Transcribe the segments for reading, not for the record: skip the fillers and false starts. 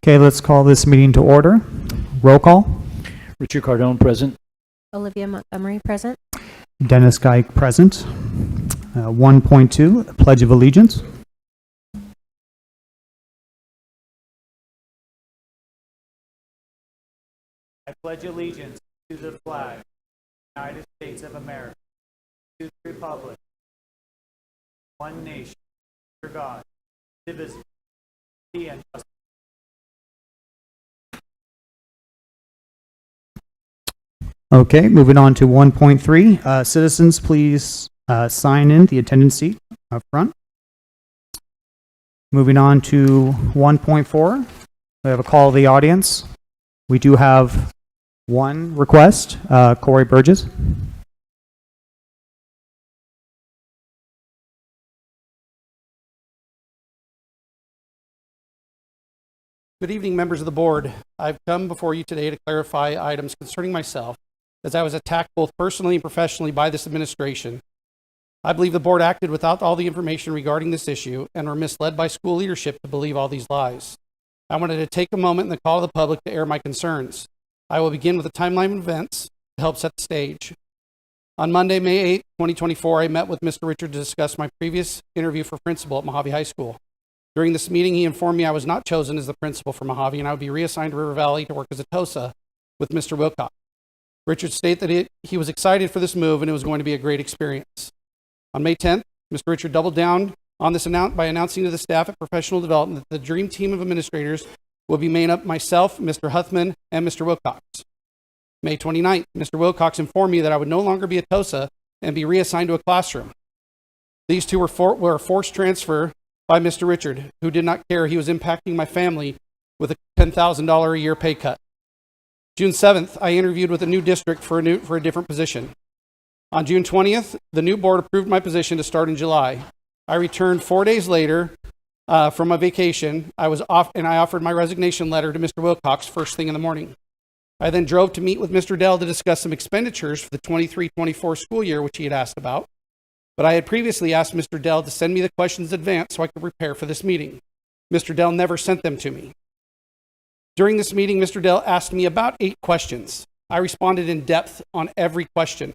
Okay, let's call this meeting to order. Roll call. Richard Cardone, present. Olivia Montgomery, present. Dennis Geik, present. 1.2, Pledge of Allegiance. I pledge allegiance to the flag of the United States of America, to the republic, one nation, under God, indivisible, with liberty and justice. Okay, moving on to 1.3. Citizens, please sign in the attendance sheet up front. Moving on to 1.4. We have a call of the audience. We do have one request. Corey Burgess. Good evening, members of the board. I've come before you today to clarify items concerning myself, as I was attacked both personally and professionally by this administration. I believe the board acted without all the information regarding this issue and were misled by school leadership to believe all these lies. I wanted to take a moment in the call of the public to air my concerns. I will begin with a timeline of events to help set the stage. On Monday, May 8, 2024, I met with Mr. Richard to discuss my previous interview for principal at Mojave High School. During this meeting, he informed me I was not chosen as the principal for Mojave and I would be reassigned to River Valley to work as a TOSA with Mr. Wilcox. Richard stated that he was excited for this move and it was going to be a great experience. On May 10th, Mr. Richard doubled down on this by announcing to the staff at Professional Development that the dream team of administrators will be made up myself, Mr. Huthman, and Mr. Wilcox. May 29th, Mr. Wilcox informed me that I would no longer be a TOSA and be reassigned to a classroom. These two were a forced transfer by Mr. Richard, who did not care he was impacting my family with a $10,000 a year pay cut. June 7th, I interviewed with a new district for a different position. On June 20th, the new board approved my position to start in July. I returned 4 days later from a vacation. I was off, and I offered my resignation letter to Mr. Wilcox first thing in the morning. I then drove to meet with Mr. Dell to discuss some expenditures for the 23-24 school year, which he had asked about. But I had previously asked Mr. Dell to send me the questions in advance so I could prepare for this meeting. Mr. Dell never sent them to me. During this meeting, Mr. Dell asked me about 8 questions. I responded in depth on every question.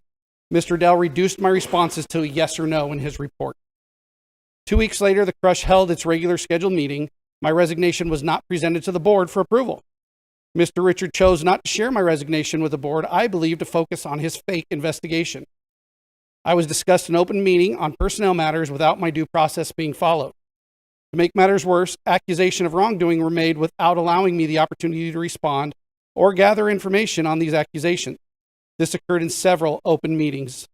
Mr. Dell reduced my responses to a yes or no in his report. 2 weeks later, the CRUSH held its regular scheduled meeting. My resignation was not presented to the board for approval. Mr. Richard chose not to share my resignation with the board, I believe, to focus on his fake investigation. I was discussed in open meeting on personnel matters without my due process being followed. To make matters worse, accusations of wrongdoing were made without allowing me the opportunity to respond or gather information on these accusations. This occurred in several open meetings.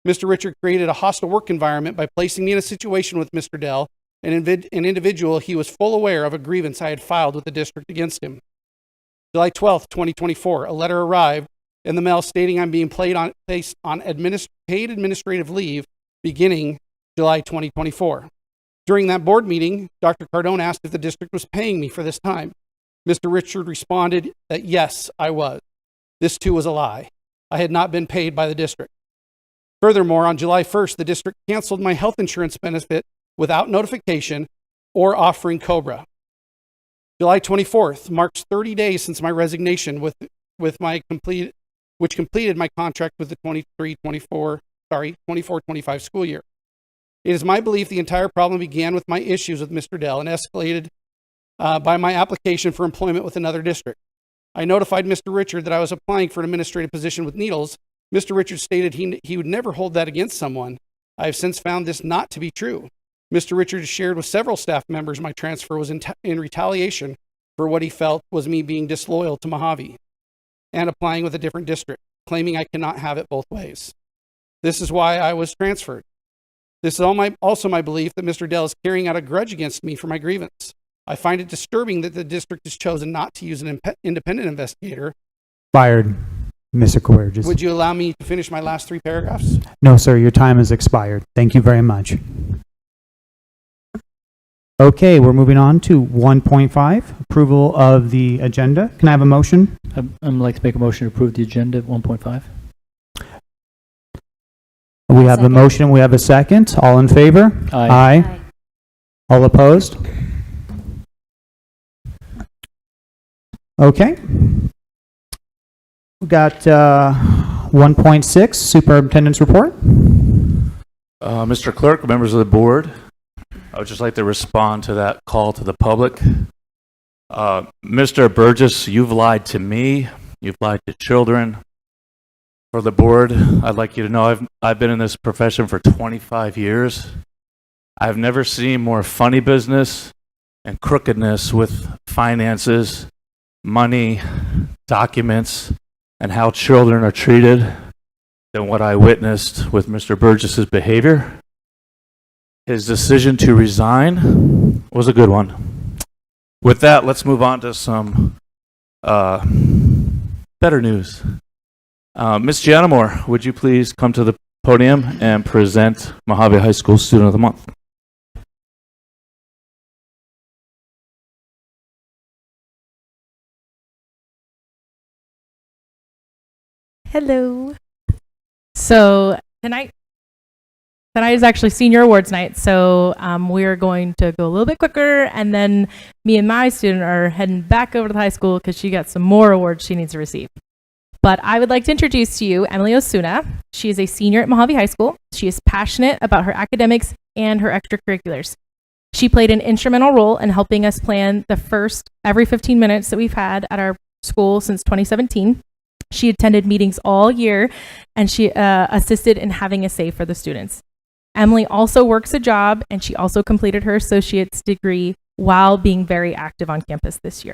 Mr. Richard created a hostile work environment by placing me in a situation with Mr. Dell, an individual he was full aware of a grievance I had filed with the district against him. July 12th, 2024, a letter arrived in the mail stating I'm being placed on paid administrative leave beginning July 2024. During that board meeting, Dr. Cardone asked if the district was paying me for this time. Mr. Richard responded that yes, I was. This too was a lie. I had not been paid by the district. Furthermore, on July 1st, the district canceled my health insurance benefit without notification or offering COBRA. July 24th marks 30 days since my resignation which completed my contract with the 24-25 school year. It is my belief the entire problem began with my issues with Mr. Dell and escalated by my application for employment with another district. I notified Mr. Richard that I was applying for an administrative position with Needles. Mr. Richard stated he would never hold that against someone. I have since found this not to be true. Mr. Richard shared with several staff members my transfer was in retaliation for what he felt was me being disloyal to Mojave and applying with a different district, claiming I cannot have it both ways. This is why I was transferred. This is also my belief that Mr. Dell is carrying out a grudge against me for my grievance. I find it disturbing that the district has chosen not to use an independent investigator. Fired, Mr. Coerges. Would you allow me to finish my last 3 paragraphs? No, sir, your time has expired. Thank you very much. Okay, we're moving on to 1.5, approval of the agenda. Can I have a motion? I'd like to make a motion to approve the agenda at 1.5. We have a motion, we have a second. All in favor? Aye. Aye. All opposed? Okay. We got 1.6, Superintendent's Report. Mr. Clerk, members of the board, I would just like to respond to that call to the public. Mr. Burgess, you've lied to me. You've lied to children. For the board, I'd like you to know I've been in this profession for 25 years. I've never seen more funny business and crookedness with finances, money, documents, and how children are treated than what I witnessed with Mr. Burgess's behavior. His decision to resign was a good one. With that, let's move on to some better news. Ms. Gianamore, would you please come to the podium and present Mojave High School Student of the Month? Hello. So tonight is actually senior awards night. So we're going to go a little bit quicker, and then me and my student are heading back over to the high school because she got some more awards she needs to receive. But I would like to introduce to you Emily Osuna. She is a senior at Mojave High School. She is passionate about her academics and her extracurriculars. She played an instrumental role in helping us plan the first every 15 minutes that we've had at our school since 2017. She attended meetings all year, and she assisted in having a say for the students. Emily also works a job, and she also completed her associate's degree while being very active on campus this year.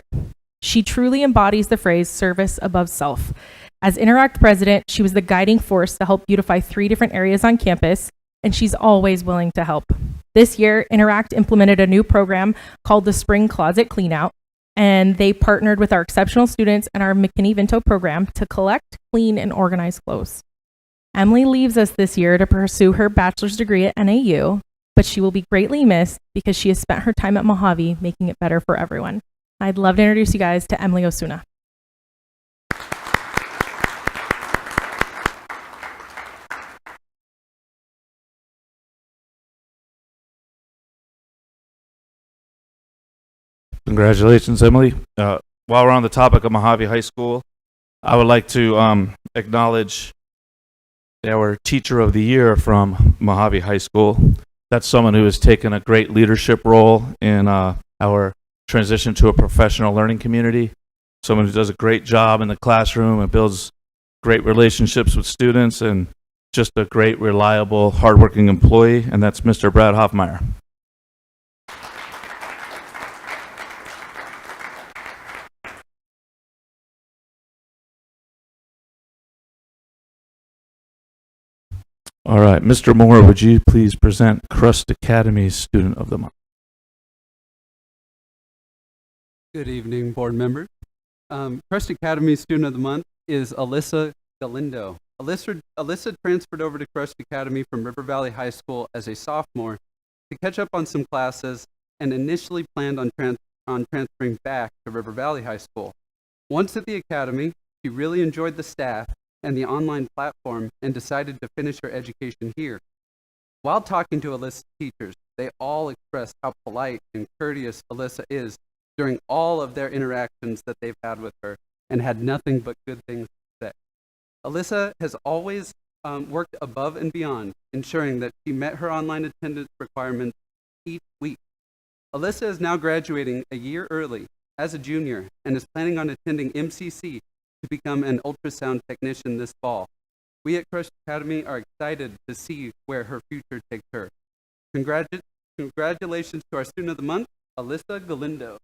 She truly embodies the phrase service above self. As Interact president, she was the guiding force to help beautify 3 different areas on campus, and she's always willing to help. This year, Interact implemented a new program called the Spring Closet Cleanout, and they partnered with our exceptional students and our McKinney-Vento program to collect, clean, and organize clothes. Emily leaves us this year to pursue her bachelor's degree at NAU, but she will be greatly missed because she has spent her time at Mojave making it better for everyone. I'd love to introduce you guys to Emily Osuna. Congratulations, Emily. While we're on the topic of Mojave High School, I would like to acknowledge our Teacher of the Year from Mojave High School. That's someone who has taken a great leadership role in our transition to a professional learning community, someone who does a great job in the classroom and builds great relationships with students, and just a great, reliable, hardworking employee, and that's Mr. Brad Hoffmeyer. All right, Mr. Moore, would you please present CRUHSD Academy's Student of the Month? Good evening, board members. CRUHSD Academy Student of the Month is Alyssa Galindo. Alyssa transferred over to CRUHSD Academy from River Valley High School as a sophomore to catch up on some classes and initially planned on transferring back to River Valley High School. Once at the academy, she really enjoyed the staff and the online platform and decided to finish her education here. While talking to Alyssa's teachers, they all expressed how polite and courteous Alyssa is during all of their interactions that they've had with her, and had nothing but good things to say. Alyssa has always worked above and beyond, ensuring that she met her online attendance requirements each week. Alyssa is now graduating a year early as a junior and is planning on attending MCC to become an ultrasound technician this fall. We at CRUHSD Academy are excited to see where her future takes her. Congratulations to our Student of the Month, Alyssa Galindo.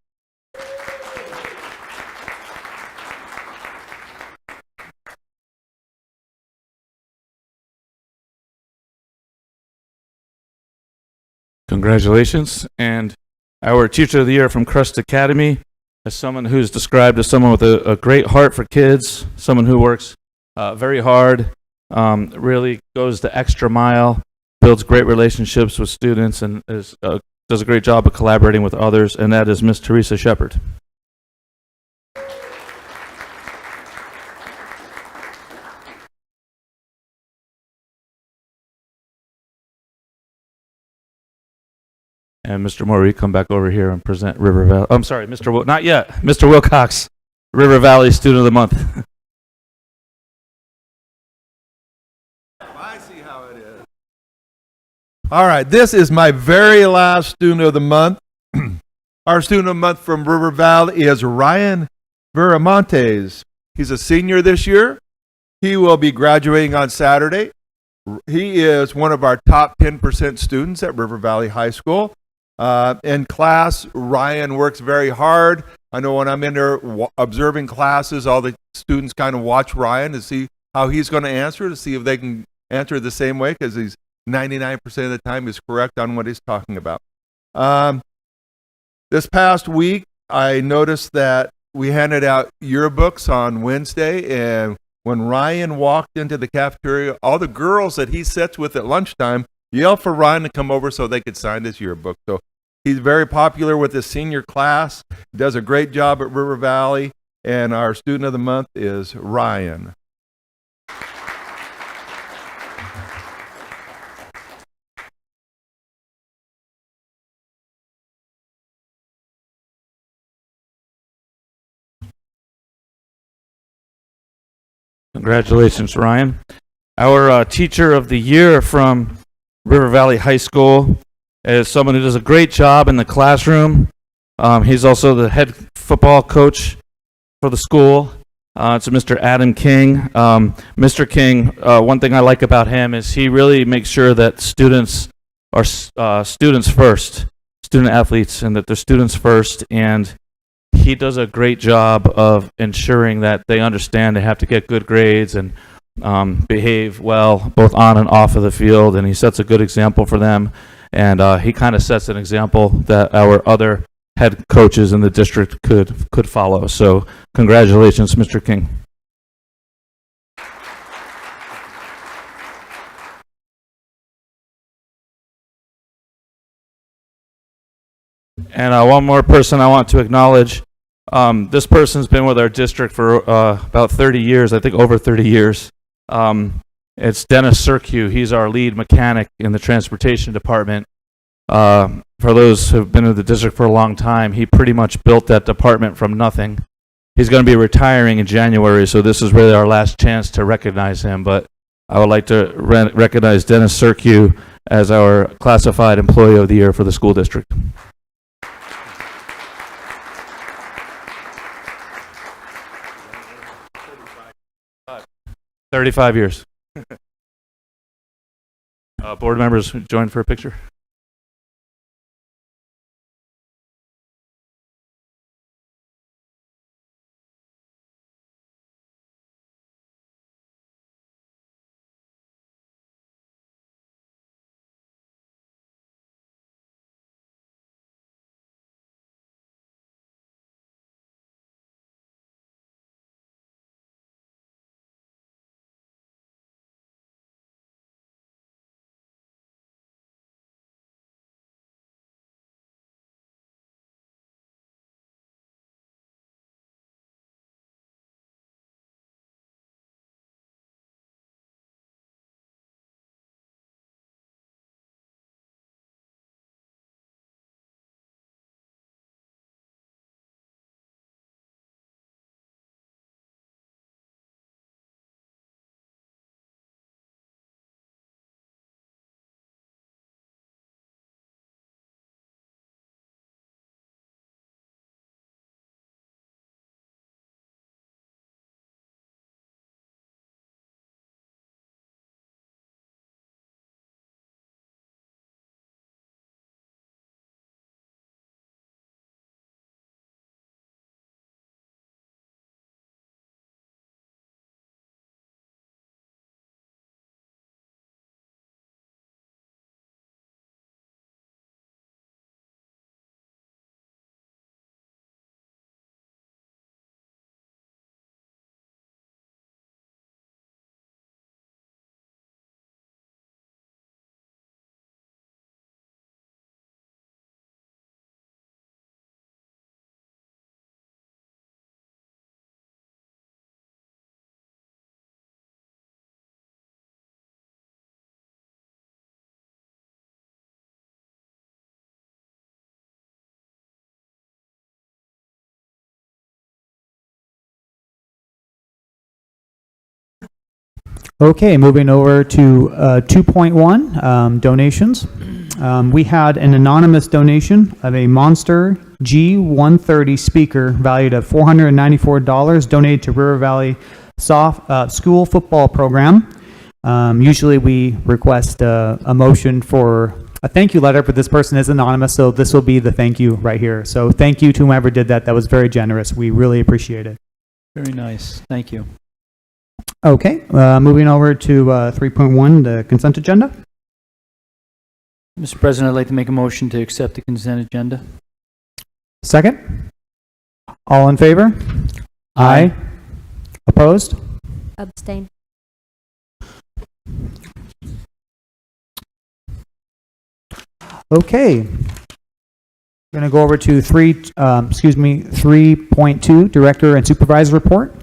Congratulations. And our Teacher of the Year from CRUHSD Academy is someone who's described as someone with a great heart for kids, someone who works very hard, really goes the extra mile, builds great relationships with students, and does a great job of collaborating with others, and that is Miss Teresa Shepard. And Mr. Moore, you come back over here and present River Valley. I'm sorry, Mr. not yet. Mr. Wilcox. River Valley Student of the Month. I see how it is. All right, this is my very last Student of the Month. Our Student of the Month from River Valley is Ryan Viramontes. He's a senior this year. He will be graduating on Saturday. He is one of our top 10% students at River Valley High School. In class, Ryan works very hard. I know when I'm in there observing classes, all the students kind of watch Ryan to see how he's going to answer, to see if they can answer the same way, because he's 99% of the time is correct on what he's talking about. This past week, I noticed that we handed out yearbooks on Wednesday, and when Ryan walked into the cafeteria, all the girls that he sits with at lunchtime yelled for Ryan to come over so they could sign his yearbook. So he's very popular with his senior class, does a great job at River Valley, and our Student of the Month is Ryan. Congratulations, Ryan. Our Teacher of the Year from River Valley High School is someone who does a great job in the classroom. He's also the head football coach for the school. It's Mr. Adam King. Mr. King, one thing I like about him is he really makes sure that students are students first, student athletes, and that they're students first. And he does a great job of ensuring that they understand they have to get good grades and behave well, both on and off of the field. And he sets a good example for them. And he kind of sets an example that our other head coaches in the district could follow. So congratulations, Mr. King. And one more person I want to acknowledge. This person's been with our district for about 30 years, I think over 30 years. It's Dennis Sercu. He's our lead mechanic in the transportation department. For those who've been in the district for a long time, he pretty much built that department from nothing. He's going to be retiring in January, so this is really our last chance to recognize him. But I would like to recognize Dennis Sercu as our classified employee of the year for the school district. 35 years. Board members join for a picture. Okay, moving over to 2.1, donations. We had an anonymous donation of a Monster G130 speaker valued at $494 donated to River Valley School Football Program. Usually we request a motion for a thank you letter, but this person is anonymous, so this will be the thank you right here. So thank you to whomever did that. That was very generous. We really appreciate it. Very nice. Thank you. Okay, moving over to 3.1, the consent agenda. Mr. President, I'd like to make a motion to accept the consent agenda. Second? All in favor? Aye. Opposed? Abstain. Okay. We're going to go over to 3.2, Director and Supervisor Report.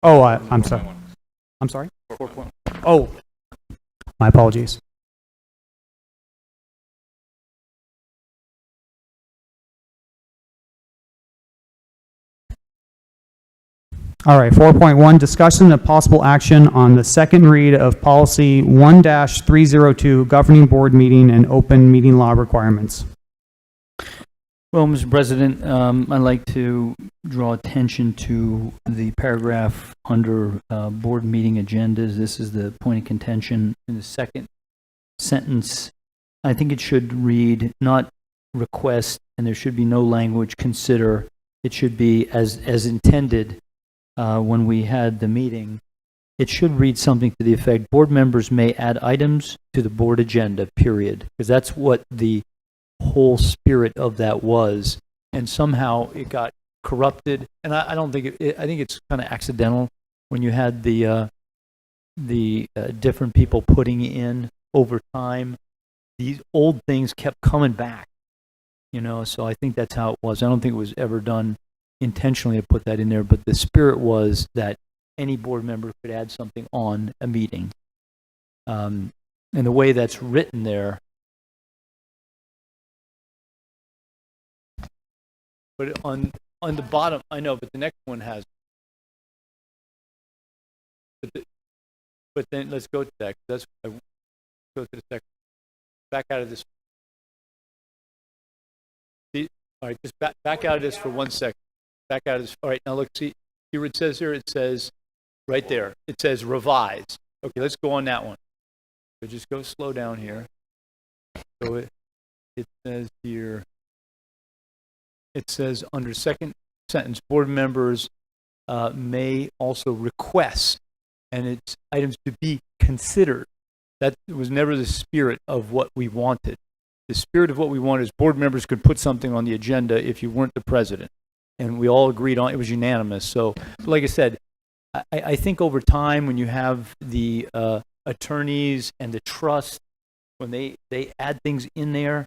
Oh, I'm sorry. I'm sorry? 4.1. Oh, my apologies. All right, 4.1, discussion of possible action on the second read of policy 1-302, governing board meeting and open meeting law requirements. Well, Mr. President, I'd like to draw attention to the paragraph under board meeting agendas. This is the point of contention in the second sentence. I think it should read not request, and there should be no language consider. It should be as intended when we had the meeting. It should read something to the effect, board members may add items to the board agenda, period. Because that's what the whole spirit of that was, and somehow it got corrupted. And I don't think I think it's kind of accidental when you had the different people putting in over time. These old things kept coming back, you know. So I think that's how it was. I don't think it was ever done intentionally to put that in there, but the spirit was that any board member could add something on a meeting. And the way that's written there. But on the bottom, I know, but the next one has. But then let's go to that. That's I go to the second. Back out of this. See, all right, just back out of this for 1 second. Back out of this. All right, now look. See here it says here. It says right there. It says revise. Okay, let's go on that one. So just go slow down here. So it says here. It says under second sentence, board members may also request, and it's items to be considered. That was never the spirit of what we wanted. The spirit of what we wanted is board members could put something on the agenda if you weren't the president. And we all agreed on it. It was unanimous. So, like I said, I think over time when you have the attorneys and the trust, when they add things in there,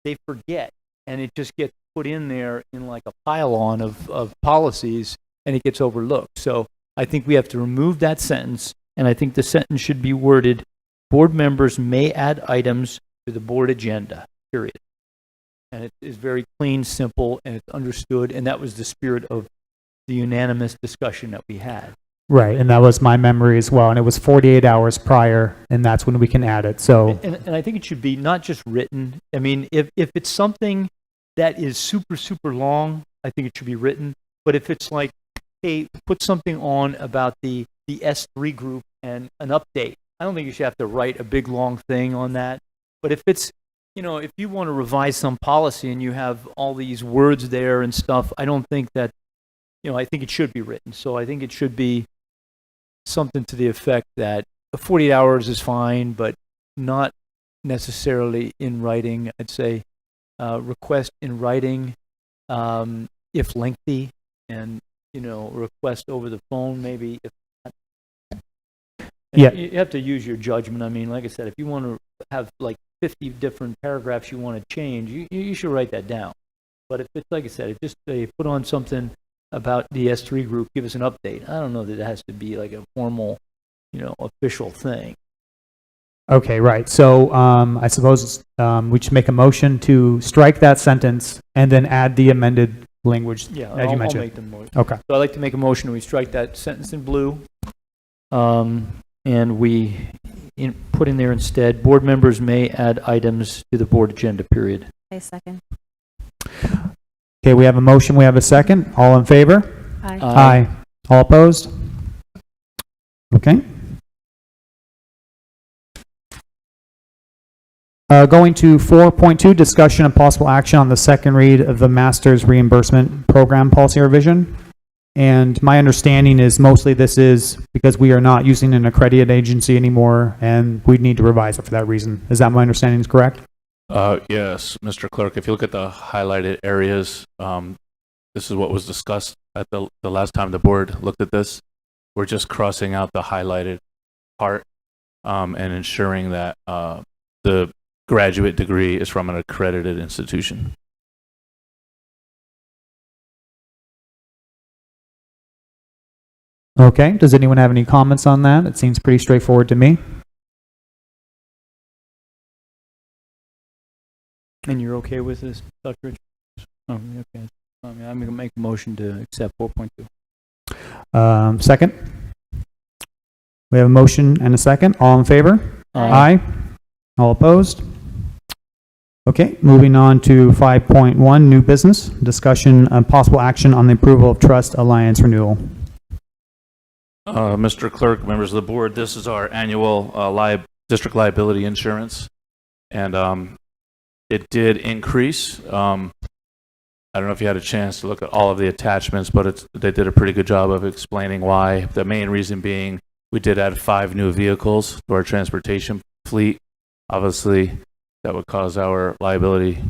they forget. And it just gets put in there in like a pile-on of policies, and it gets overlooked. So I think we have to remove that sentence, and I think the sentence should be worded, board members may add items to the board agenda, period. And it is very clean, simple, and it's understood, and that was the spirit of the unanimous discussion that we had. Right, and that was my memory as well, and it was 48 hours prior, and that's when we can add it. So, and I think it should be not just written. I mean, if it's something that is super long, I think it should be written. But if it's like, hey, put something on about the S3 group and an update, I don't think you should have to write a big long thing on that. But if it's, you know, if you want to revise some policy and you have all these words there and stuff, I don't think that, you know, I think it should be written. So I think it should be something to the effect that 48 hours is fine, but not necessarily in writing. I'd say request in writing if lengthy, and, you know, request over the phone maybe if not. Yeah. You have to use your judgment. I mean, like I said, if you want to have like 50 different paragraphs you want to change, you should write that down. But if it's, like I said, if just they put on something about the S3 group, give us an update. I don't know that it has to be like a formal, you know, official thing. okay, right. So I suppose we should make a motion to strike that sentence and then add the amended language Yeah, as you I'll mentioned? make the motion. Okay. So I'd like to make a motion, we strike that sentence in blue, and we put in there instead, board members may add items to the board agenda, period. I second. Okay, we have a motion, we have a second. All in favor? Aye. Aye. All opposed? Okay. Going to 4.2, discussion and possible action on the second read of the Master's Reimbursement Program Policy Revision. And my understanding is mostly this is because we are not using an accredited agency anymore, and we need to revise it for that reason. Is that my understanding is correct? Yes, Mr. Clerk, if you look at the highlighted areas, this is what was discussed at the last time the board looked at this. We're just crossing out the highlighted part and ensuring that the graduate degree is from an accredited institution. Okay, does anyone have any comments on that? It seems pretty straightforward to me. And you're okay with this, Dr. Richards? Oh, okay. I'm going to make a motion to accept 4.2. Second? We have a motion and a second. All in favor? Aye. All opposed? Okay, moving on to 5.1, new business. Discussion and possible action on the approval of Trust Alliance renewal. Mr. Clerk, members of the board, this is our annual district liability insurance, and it did increase. I don't know if you had a chance to look at all of the attachments, but they did a pretty good job of explaining why. The main reason being we did add 5 new vehicles to our transportation fleet. Obviously, that would cause our liability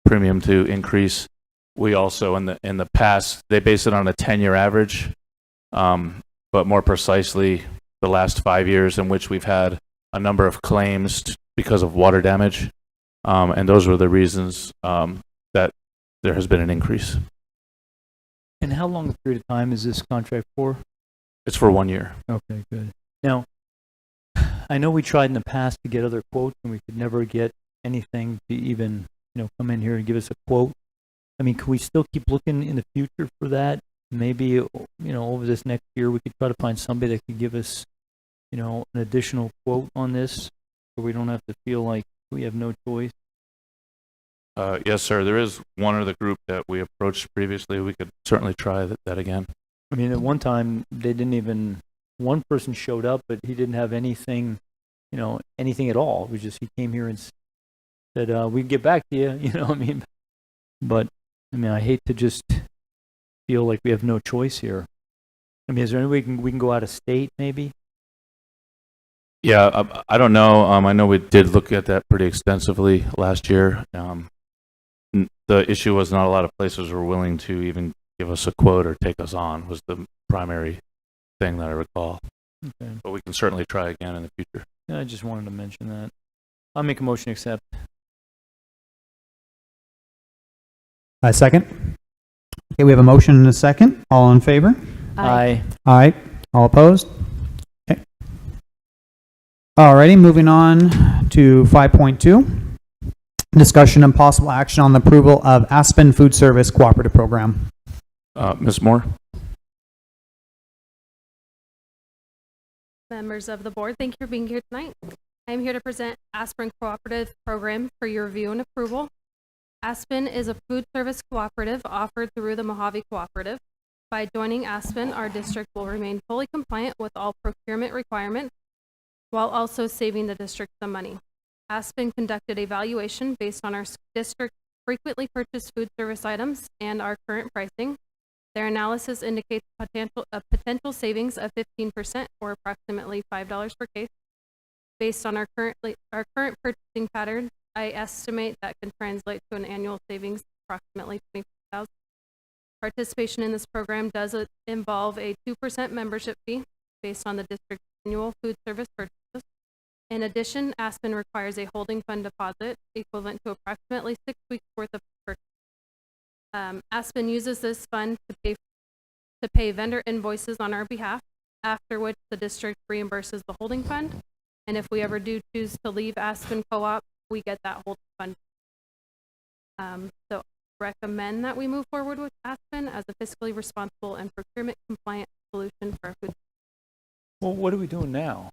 premium to increase. We also, in the past, they base it on a 10-year average, but more precisely, the last 5 years in which we've had a number of claims because of water damage, and those were the reasons that there has been an increase. And how long a period of time is this contract for? It's for 1 year. Okay, good. Now, I know we tried in the past to get other quotes, and we could never get anything to even, come in here and give us a quote. I mean, can we still keep looking in the future for that? Maybe, over this next year, we could try to find somebody that could give us, an additional quote on this, so we don't have to feel like we have no choice. Yes, sir. There is one other group that we approached previously. We could certainly try that again. I mean, at one time, one person showed up, but he didn't have anything, anything at all. It was just, he came here and said, we can get back to you, But, I hate to just feel like we have no choice here. Is there any way we can go out of state, maybe? Yeah, I don't know. I know we did look at that pretty extensively last year. The issue was not a lot of places were willing to even give us a quote or take us on, was the primary thing that I recall. Okay. But we can certainly try again in the future. Yeah, I just wanted to mention that. I'll make a motion to accept. Second? Okay, we have a motion and a second. All in favor? Aye. Aye. All opposed? Okay. Alrighty, moving on to 5.2. Discussion and possible action on the approval of Aspen Food Service Cooperative Program. Ms. Moore? Members of the board, thank you for being here tonight. I am here to present Aspen Cooperative Program for your review and approval. Aspen is a food service cooperative offered through the Mojave Cooperative. By joining Aspen, our district will remain fully compliant with all procurement requirements while also saving the district some money. Aspen conducted a valuation based on our district frequently purchased food service items and our current pricing. Their analysis indicates potential savings of 15% or approximately $5 per case. Based on our current purchasing pattern, I estimate that can translate to an annual savings of approximately $20,000. Participation in this program does involve a 2% membership fee based on the district's annual food service purchases. In addition, Aspen requires a holding fund deposit equivalent to approximately 6 weeks worth of purchase. Aspen uses this fund to pay vendor invoices on our behalf, after which the district reimburses the holding fund. And if we ever do choose to leave Aspen Co-op, we get that holding fund. So recommend that we move forward with Aspen as a fiscally responsible and procurement compliant solution for our food. Well, what are we doing now?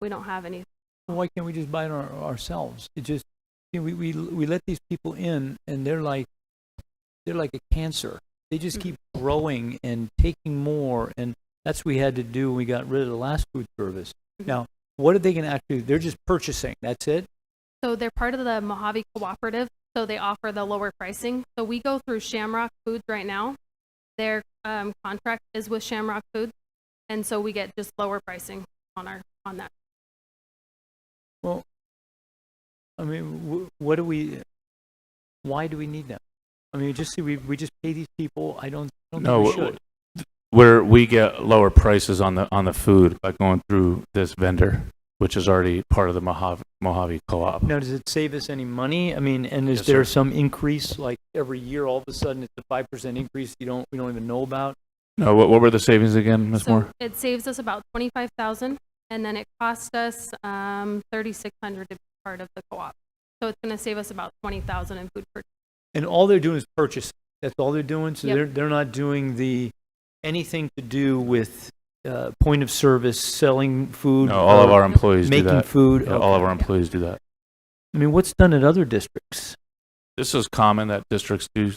We don't have any. Well, why can't we just buy it ourselves? It just, you know, we let these people in, and they're like a cancer. They just keep growing and taking more, and that's what we had to do when we got rid of the last food service. Now, what are they going to actually? They're just purchasing. That's it. So they're part of the Mojave Cooperative, so they offer the lower pricing. So we go through Shamrock Foods right now. Their contract is with Shamrock Foods, and so we get just lower pricing on that. Well, I mean, why do we need them? I mean, just see, we just pay these people. I don't think we should. Where we get lower prices on the food by going through this vendor, which is already part of the Mojave Co-op. Now, does it save us any money? I mean, and is Yes, there sir. some increase, like every year, all of a sudden it's a 5% increase we don't even know about? No, what were the savings again, Ms. So Moore? it saves us about $25,000, and then it cost us $3,600 to be part of the co-op. So it's going to save us about $20,000 in food purchase. And all they're doing is purchasing. That's all they're doing. So Yep. they're not doing anything to do with point of service, selling food. No, all of or our employees do making that. food. Yeah, all of Okay. our employees do that. I mean, what's done at other districts? This is common that districts do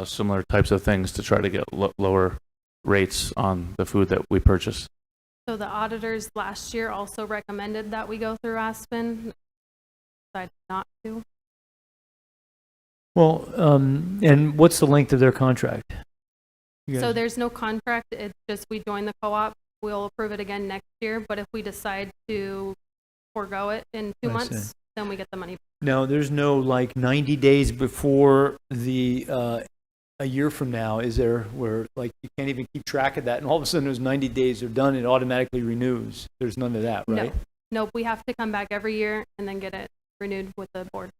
similar types of things to try to get lower rates on the food that we purchase. So the auditors last year also recommended that we go through Aspen. Decided not to. Well, and what's the length of their contract? You So guys- there's no contract. It's just we join the co-op. We'll approve it again next year. But if we decide to forego it in 2 I months, see. then we get the money. No, there's no like 90 days before a year from now, is there, where like you can't even keep track of that, and all of a sudden those 90 days are done, it automatically renews. There's none of that, right? No. Nope. We have to come back every year and then get it renewed with the board.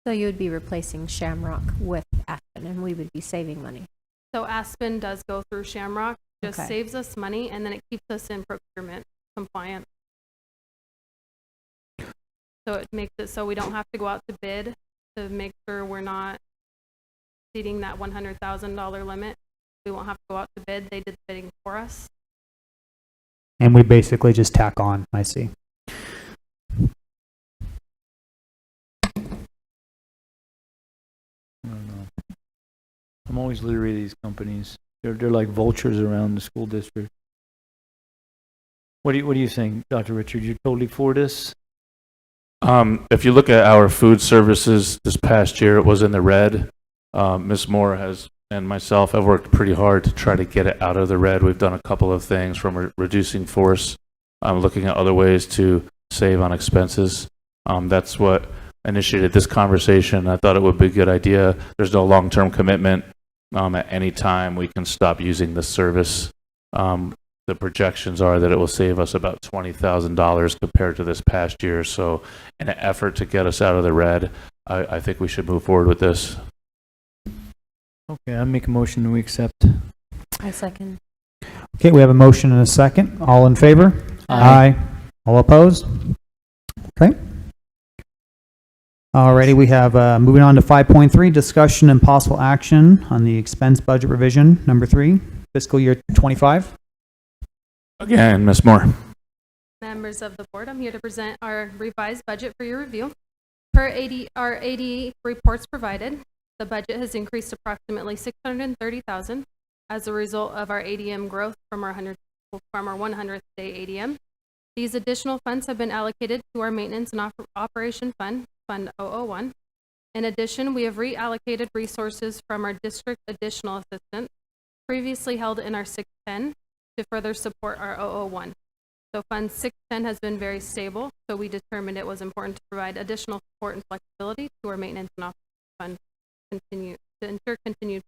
So you would be replacing Shamrock with Aspen, and we would be saving money. So Aspen does go through Shamrock, just Okay. saves us money, and then it keeps us in procurement compliant. So it makes it so we don't have to go out to bid to make sure we're not exceeding that $100,000 limit. We won't have to go out to bid. They did the bidding for us. And we basically just tack on, I see. I don't know. I'm always leery of these companies. They're like vultures around the school district. What do you think, Dr. Richard? You're totally for this? If you look at our food services this past year, it was in the red. Ms. Moore and myself have worked pretty hard to try to get it out of the red. We've done a couple of things, from reducing force, looking at other ways to save on expenses. That's what initiated this conversation. I thought it would be a good idea. There's no long-term commitment. At any time, we can stop using this service. The projections are that it will save us about $20,000 compared to this past year. So in an effort to get us out of the red, I think we should move forward with this. Okay, I make a motion to accept. I second. Okay, we have a motion and a second. All in favor? Aye. All opposed? Okay. Alrighty, we have, moving on to 5.3, discussion and possible action on the expense budget revision, number 3, fiscal year 25. Again, Ms. Moore. Members of the board, I'm here to present our revised budget for your review. Per our AD reports provided, the budget has increased approximately $630,000 as a result of our ADM growth from our 100th day ADM. These additional funds have been allocated to our maintenance and operation fund, Fund 001. In addition, we have reallocated resources from our district additional assistant previously held in our 610 to further support our 001. So Fund 610 has been very stable, so we determined it was important to provide additional support and flexibility to our maintenance and operation fund to ensure continued.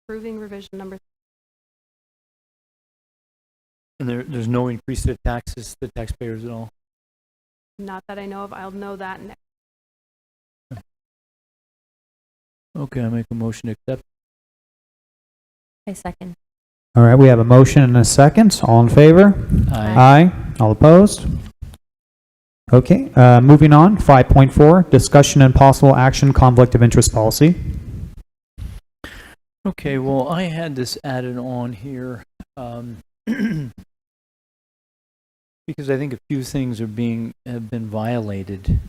Approving revision number 3. And there's no increase to the taxes to the taxpayers at all? Not that I know of. I'll know that next. Okay, I make a motion to accept. I second. All right, we have a motion and a second. All in favor? Aye. All opposed? Okay, moving on, 5.4, discussion and possible action, conflict of interest policy. Okay, well, I had this added on here because I think a few things have been violated.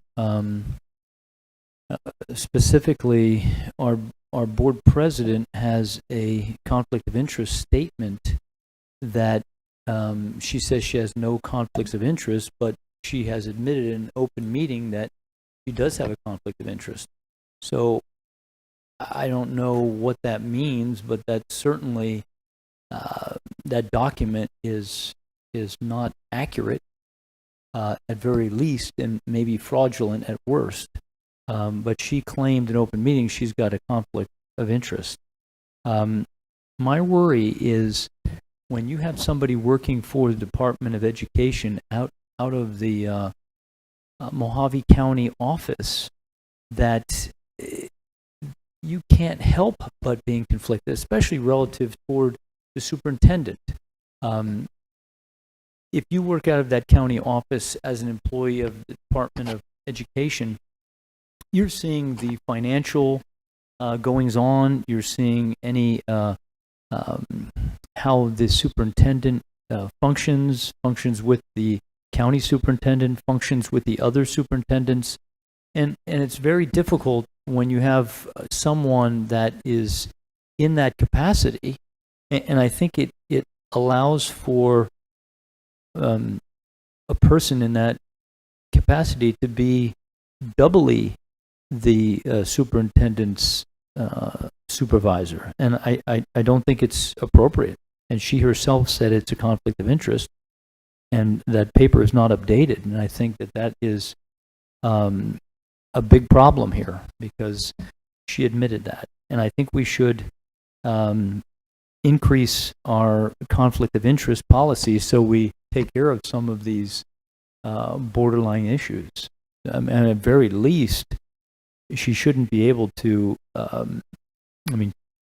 Specifically, our board president has a conflict of interest statement that she says she has no conflicts of interest, but she has admitted in an open meeting that she does have a conflict of interest. So I don't know what that means, but that certainly that document is not accurate at very least, and maybe fraudulent at worst. But she claimed in open meeting she's got a conflict of interest. My worry is when you have somebody working for the Department of Education out of the Mojave County office, that you can't help but being conflicted, especially relative toward the superintendent. If you work out of that county office as an employee of the Department of Education, you're seeing the financial goings on. You're seeing any how the superintendent functions with the county superintendent, functions with the other superintendents, and it's very difficult when you have someone that is in that capacity. And I think it allows for a person in that capacity to be doubly the superintendent's supervisor, and I don't think it's appropriate. And she herself said it's a conflict of interest, and that paper is not updated. And I think that is a big problem here, because she admitted that. And I think we should increase our conflict of interest policy so we take care of some of these borderline issues. And at very least, she shouldn't be able to,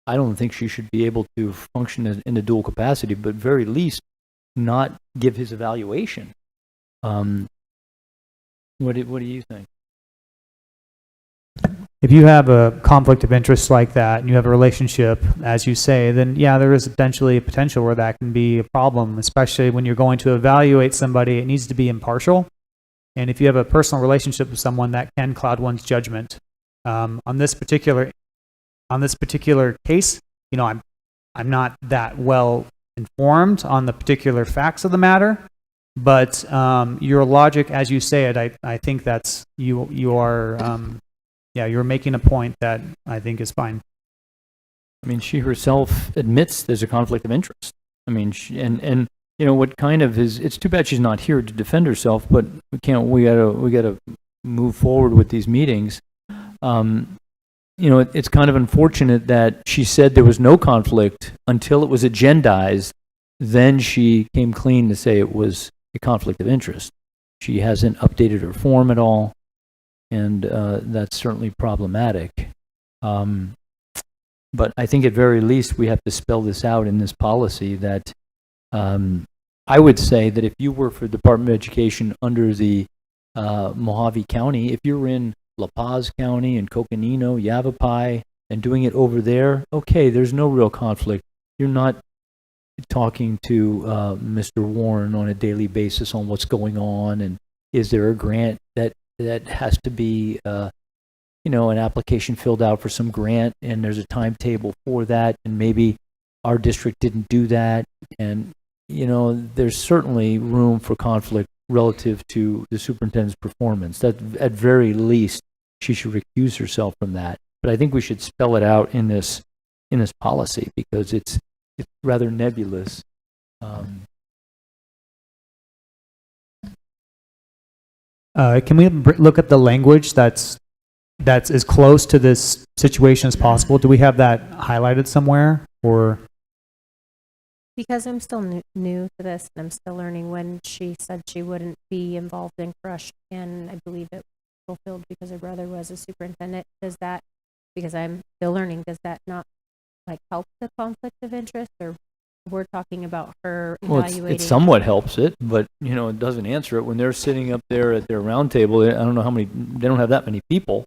I don't think she should be able to function in a dual capacity, but very least not give his evaluation. What do you think? If you have a conflict of interest like that, and you have a relationship, as you say, then yeah, there is potentially a potential where that can be a problem, especially when you're going to evaluate somebody. It needs to be impartial. And if you have a personal relationship with someone, that can cloud one's judgment. On this particular case, you know, I'm not that well informed on the particular facts of the matter, but your logic, as you say it, I think that's you are you're making a point that I think is fine. I mean, she herself admits there's a conflict of interest. I mean, and you know what kind of is? It's too bad she's not here to defend herself, but we gotta move forward with these meetings. You know, it's kind of unfortunate that she said there was no conflict until it was agendized. Then she came clean to say it was a conflict of interest. She hasn't updated her form at all, and that's certainly problematic. But I think at very least we have to spell this out in this policy that I would say that if you work for the Department of Education under the Mojave County, if you're in La Paz County and Coconino, Yavapai, and doing it over there, okay, there's no real conflict. You're not talking to Mr. Warren on a daily basis on what's going on, and is there a grant that has to be, you know, an application filled out for some grant, and there's a timetable for that, and maybe our district didn't do that, and you know, there's certainly room for conflict relative to the superintendent's performance. That at very least she should recuse herself from that. But I think we should spell it out in this policy, because it's rather nebulous. Can we look at the language that's as close to this situation as possible? Do we have that highlighted somewhere, or? Because I'm still new to this, and I'm still learning. When she said she wouldn't be involved in CRUSH, and I believe it was fulfilled because her brother was a superintendent, does that, because I'm still learning, does that not like help the conflict of interest, or We're talking about her Well, evaluating. it somewhat helps it, but, you know, it doesn't answer it. When they're sitting up there at their round table, I don't know how many, they don't have that many people.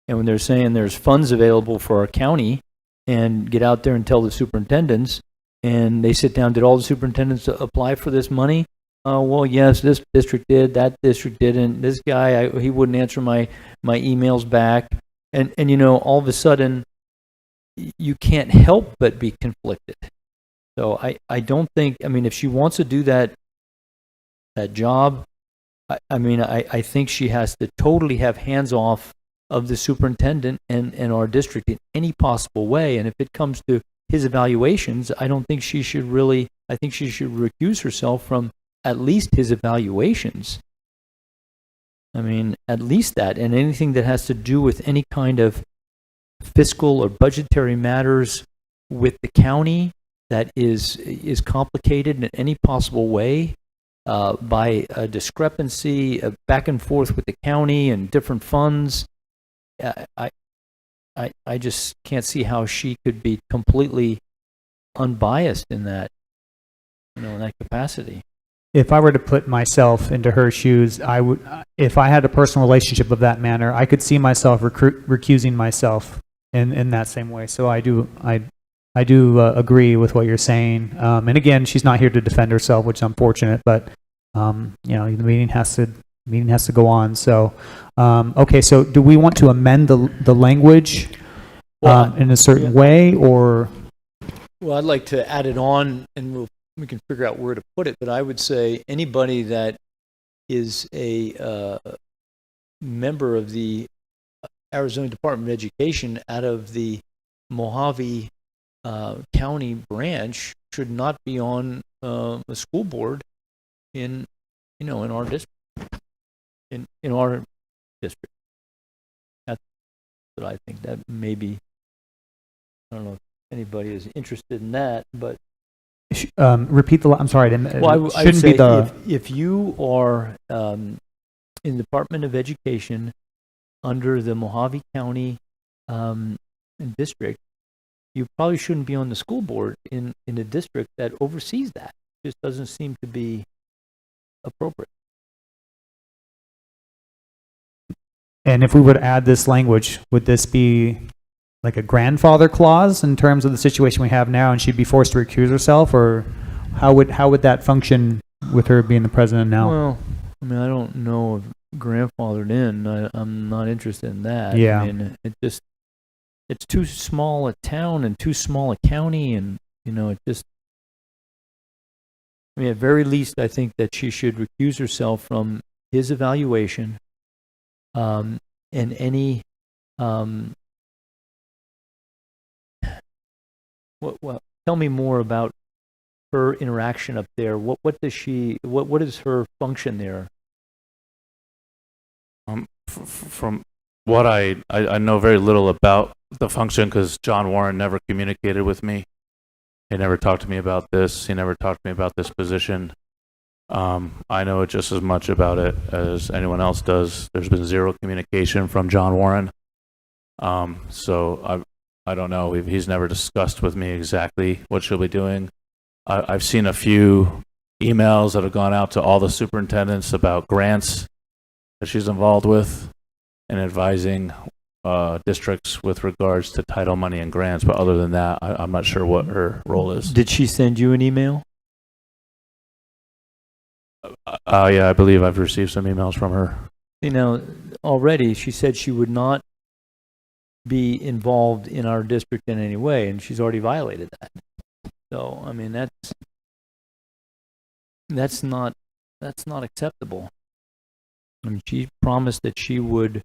And when they're saying there's funds available for our county, and get out there and tell the superintendents, and they sit down, did all the superintendents apply for this money? Well, yes, this district did, that district didn't, this guy, he wouldn't answer my emails back. And, you know, all of a sudden, you can't help but be conflicted. So I don't think, I mean, if she wants to do that job, I think she has to totally have hands off of the superintendent and our district in any possible way. And if it comes to his evaluations, I don't think she should really, I think she should recuse herself from at least his evaluations. I mean, at least that, and anything that has to do with any kind of fiscal or budgetary matters with the county that is complicated in any possible way by a discrepancy back and forth with the county and different funds. I just can't see how she could be completely unbiased in that, you know, in that capacity. If I were to put myself into her shoes, I would, if I had a personal relationship of that manner, I could see myself recusing myself in that same way. So I do agree with what you're saying. And again, she's not here to defend herself, which is unfortunate, but you know, the meeting has to go on. So, okay, so do we want to amend the language in a certain way, or? Well, I'd like to add it on, and we can figure out where to put it, but I would say anybody that is a member of the Arizona Department of Education out of the Mojave County branch should not be on a school board in our district. In our district. That's what I think. That maybe, I don't know if anybody is interested in that, but repeat I'm sorry. Well, I would say if you are in the Department of Education under the Mojave County district, you probably shouldn't be on the school board in a district that oversees that. It just doesn't seem to be appropriate. And if we would add this language, would this be like a grandfather clause in terms of the situation we have now, and she'd be forced to recuse herself, or how would that function with her being the president now? Well, I mean, I don't know if grandfathered in. I'm not interested in that. Yeah. I mean, it's too small a town and too small a county, and you know, at very least, I think that she should recuse herself from his evaluation, and any tell me more about her interaction up there. What is her function there? From what I know very little about the function, because John Warren never communicated with me. He never talked to me about this. He never talked to me about this position. I know just as much about it as anyone else does. There's been zero communication from John Warren. So I don't know. He's never discussed with me exactly what she'll be doing. I've seen a few emails that have gone out to all the superintendents about grants that she's involved with and advising districts with regards to title money and grants. But other than that, I'm not sure what her role is. Did she send you an email? Yeah, I believe I've received some emails from her. You know, already she said she would not be involved in our district in any way, and she's already violated that. So, I mean, that's not acceptable. I mean, she promised that she would,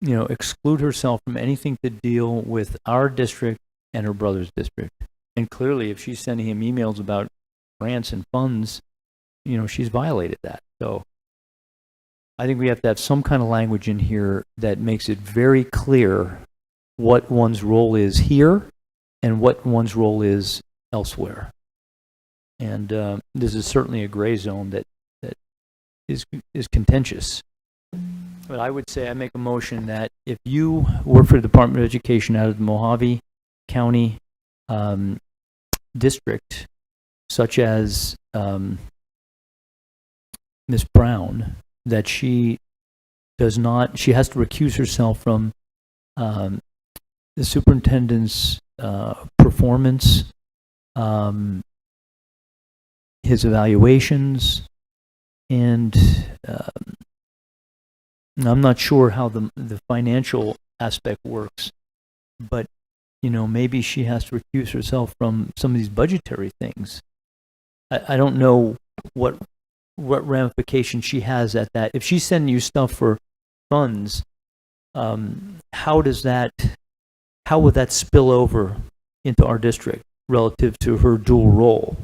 exclude herself from anything to deal with our district and her brother's district. And clearly, if she's sending him emails about grants and funds, you know, she's violated that. So I think we have to have some kind of language in here that makes it very clear what one's role is here and what one's role is elsewhere. And this is certainly a gray zone that is contentious. But I would say I make a motion that if you work for the Department of Education out of the Mojave County district, such as Ms. Brown, that she has to recuse herself from the superintendent's performance, his evaluations, and I'm not sure how the financial aspect works, but maybe she has to recuse herself from some of these budgetary things. I don't know what ramification she has at that. If she's sending you stuff for funds, how would that spill over into our district relative to her dual role?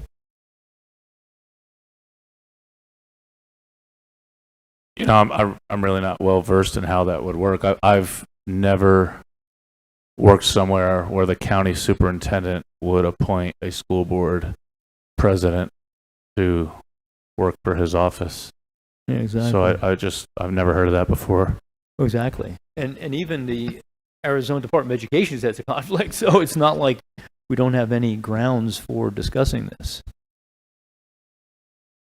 I'm really not well versed in how that would work. I've never worked somewhere where the county superintendent would appoint a school board president to work for his office. Yeah, exactly. So I've never heard of that before. Exactly. And even the Arizona Department of Education has a conflict, so it's not like we don't have any grounds for discussing this.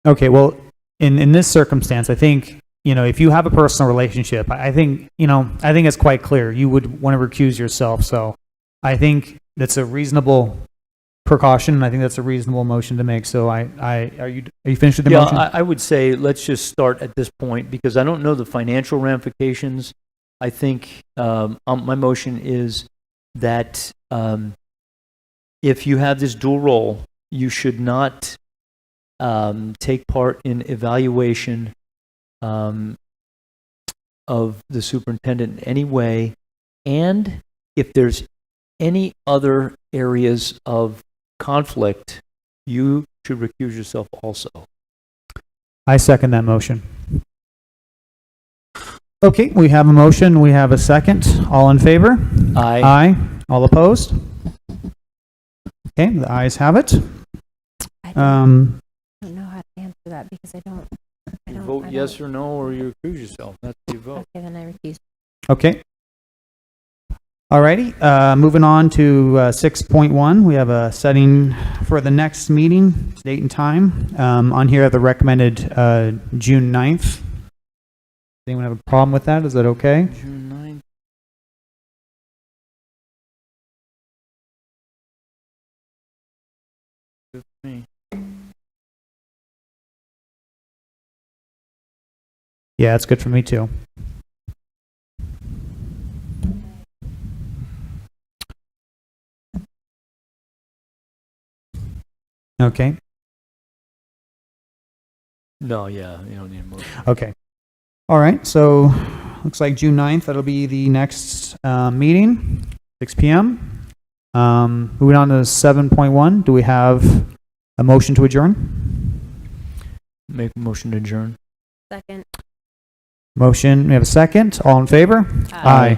Okay, well, in this circumstance, I think, if you have a personal relationship, I think it's quite clear you would want to recuse yourself. So I think that's a reasonable precaution, and I think that's a reasonable motion to make. So are you finished with the motion? Yeah, I would say let's just start at this point because I don't know the financial ramifications. I think my motion is that if you have this dual role, you should not take part in evaluation of the superintendent in any way, and if there's any other areas of conflict, you should recuse yourself also. I second that motion. Okay, we have a motion. We have a second. All in favor? Aye. Aye. All opposed? Okay, the ayes have it. I Um, don't know how to answer that because I don't. You vote yes or no, or you recuse yourself. That's what you vote. Okay, then I recuse. Okay. Alrighty, moving on to 6.1. We have a setting for the next meeting, date and time. On here, the recommended June 9th. Does anyone have a problem with that? Is that okay? June 9th. Good for me. Yeah, it's good for me too. Okay. No, yeah, you don't need a motion. Okay. All right. So looks like June 9th. That'll be the next meeting, 6 p.m. Moving on to 7.1. Do we have a motion to adjourn? Make a motion to adjourn. Second. Motion. We have a second. All in favor? Aye. Aye.